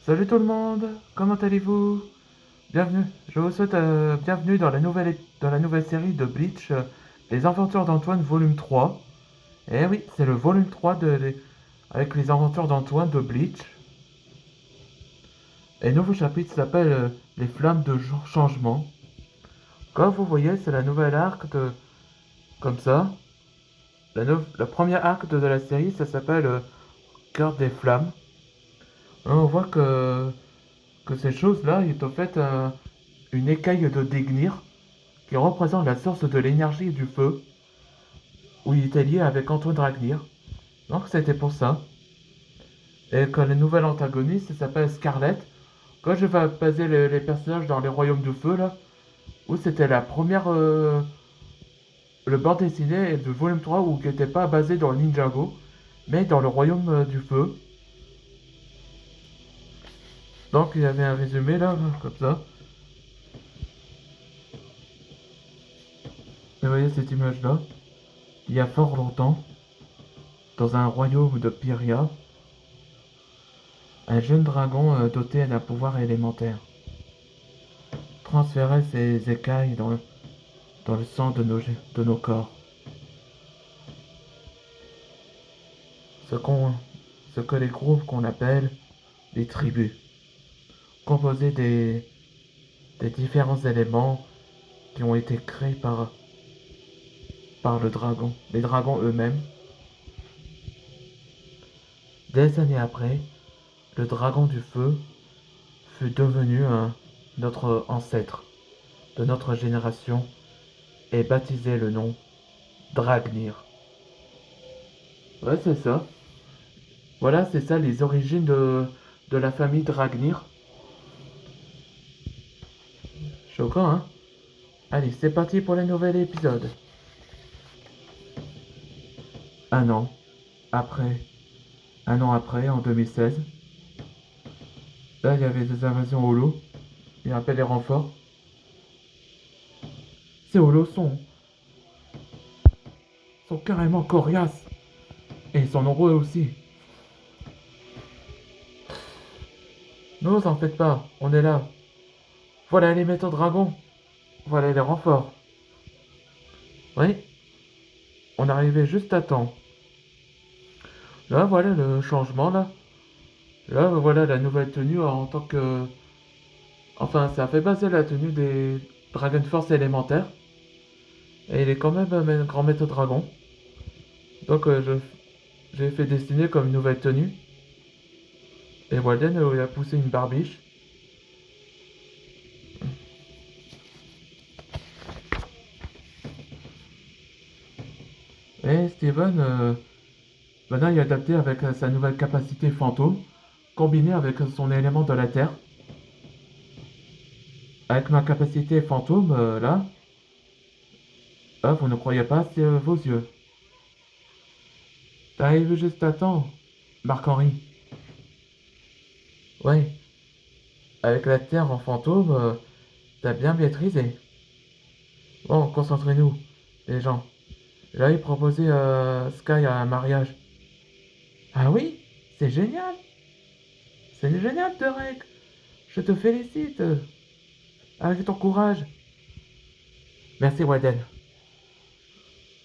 Salut tout le monde, comment allez-vous? Bienvenue, je vous souhaite bienvenue dans dans la nouvelle série de Bleach, Les Aventures d'Antoine volume 3. Eh oui, c'est le volume 3 avec les aventures d'Antoine de Bleach. Et le nouveau chapitre s'appelle Les Flammes de Changement. Comme vous voyez, c'est la nouvelle arc de... Comme ça. La première arc de la série, ça s'appelle Cœur des Flammes. On voit que ces choses-là est en fait une écaille de Dégnir qui représente la source de l'énergie et du feu, où il était lié avec Antoine Dragnir. Donc c'était pour ça. Et que le nouvel antagoniste s'appelle Scarlett. Quand je vais baser les personnages dans les royaumes du feu, là, où c'était la première. Le bande dessiné du volume 3 où qui n'était pas basé dans Ninjago, mais dans le royaume du feu. Donc il y avait un résumé là, comme ça. Vous voyez cette image là. Il y a fort longtemps, dans un royaume de Pyria, un jeune dragon doté d'un pouvoir élémentaire transférait ses écailles dans le sang de nos corps. Ce, qu'on, ce que les groupes qu'on appelle les tribus, composés des différents éléments qui ont été créés par le dragon, les dragons eux-mêmes. Des années après, le dragon du feu fut devenu notre ancêtre de notre génération et baptisé le nom Dragnir. Ouais, c'est ça. Voilà, c'est ça les origines de la famille Dragnir. Choquant, hein? Allez, c'est parti pour le nouvel épisode. Un an après, un an après, en 2016, là il y avait des invasions holo. Il appelle les renforts. Ces holos sont carrément coriaces. Et ils sont nombreux aussi. Ne vous en faites pas, on est là. Voilà les métaux dragons. Voilà les renforts. Oui, on arrivait juste à temps. Là, voilà le changement, là. Là, voilà la nouvelle tenue en tant que... Enfin, ça fait passer la tenue des Dragon Force élémentaires. Et il est quand même un grand maître dragon. Donc, j'ai fait dessiner comme une nouvelle tenue. Et Walden, il a poussé une barbiche. Et Steven, maintenant, il est adapté avec sa nouvelle capacité fantôme, combinée avec son élément de la Terre. Avec ma capacité fantôme, là, vous ne croyez pas, c'est vos yeux. T'arrives juste à temps, Marc-Henri. Ouais, avec la Terre en fantôme, t'as bien maîtrisé. Bon, concentrez-nous, les gens. Là, il proposait Sky à un mariage. Ah oui, c'est génial. C'est génial, Derek. Je te félicite. Avec ton courage. Merci, Walden.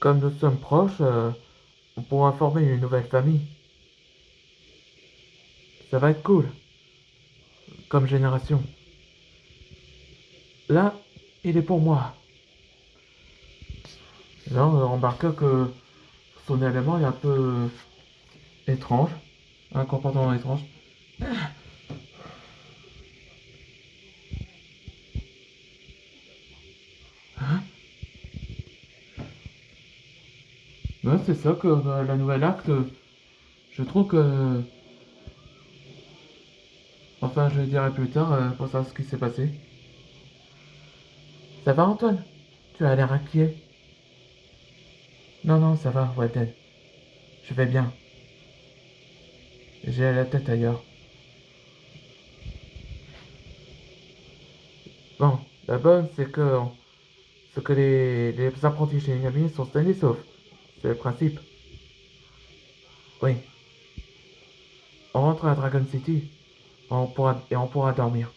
Comme nous sommes proches, on pourra former une nouvelle famille. Ça va être cool, comme génération. Là, il est pour moi. Là, on remarque que son élément est un peu étrange. Un comportement étrange. Hein? Ouais, c'est ça que la nouvelle acte, je trouve que... Enfin, je dirai plus tard pour savoir ce qui s'est passé. Ça va, Antoine? Tu as l'air inquiet. Non, non, ça va, Walden. Je vais bien. J'ai la tête ailleurs. Bon, la bonne, c'est que les apprentis chez Yami sont sains et saufs. C'est le principe. Oui. On rentre à Dragon City. on pourra dormir.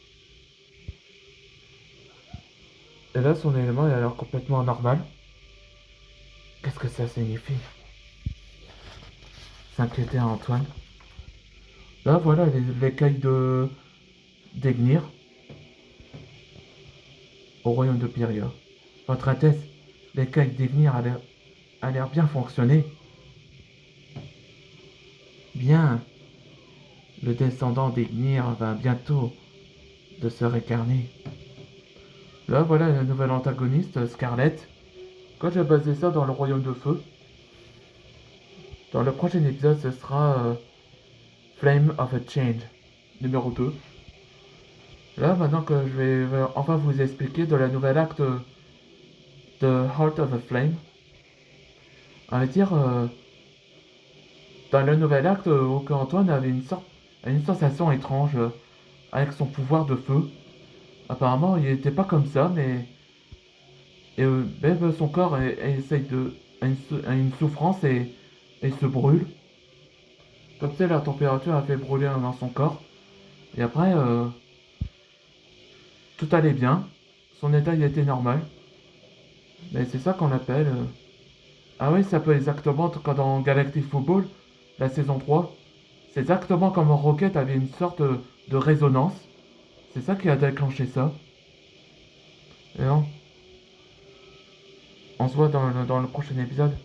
Et là, son élément est alors complètement normal. Qu'est-ce que ça signifie? S'inquiétait Antoine. Là, voilà l'écaille d'Egnir au royaume de Pyria. Votre Altesse, l'écaille d'Egnir a l'air bien fonctionner. Bien, le descendant d'Egnir va bientôt de se réincarner. Là, voilà la nouvelle antagoniste, Scarlett. Quand j'ai basé ça dans le royaume de feu, dans le prochain épisode, ce sera Flame of a Change, numéro 2. Là, maintenant que je vais enfin vous expliquer de la nouvelle acte de Heart of a Flame, on va dire, dans le nouvel acte, Antoine avait une sensation étrange avec son pouvoir de feu. Apparemment, il n'était pas comme ça, mais même son corps essaye a une souffrance et se brûle. Comme ça, la température a fait brûler dans son corps. Et après, tout allait bien. Son état il était normal. Mais c'est ça qu'on appelle. Ah oui, ça peut exactement comme dans Galactic Football, la saison 3. C'est exactement comme Rocket avait une sorte de résonance. C'est ça qui a déclenché ça. Et non, on se voit dans le prochain épisode.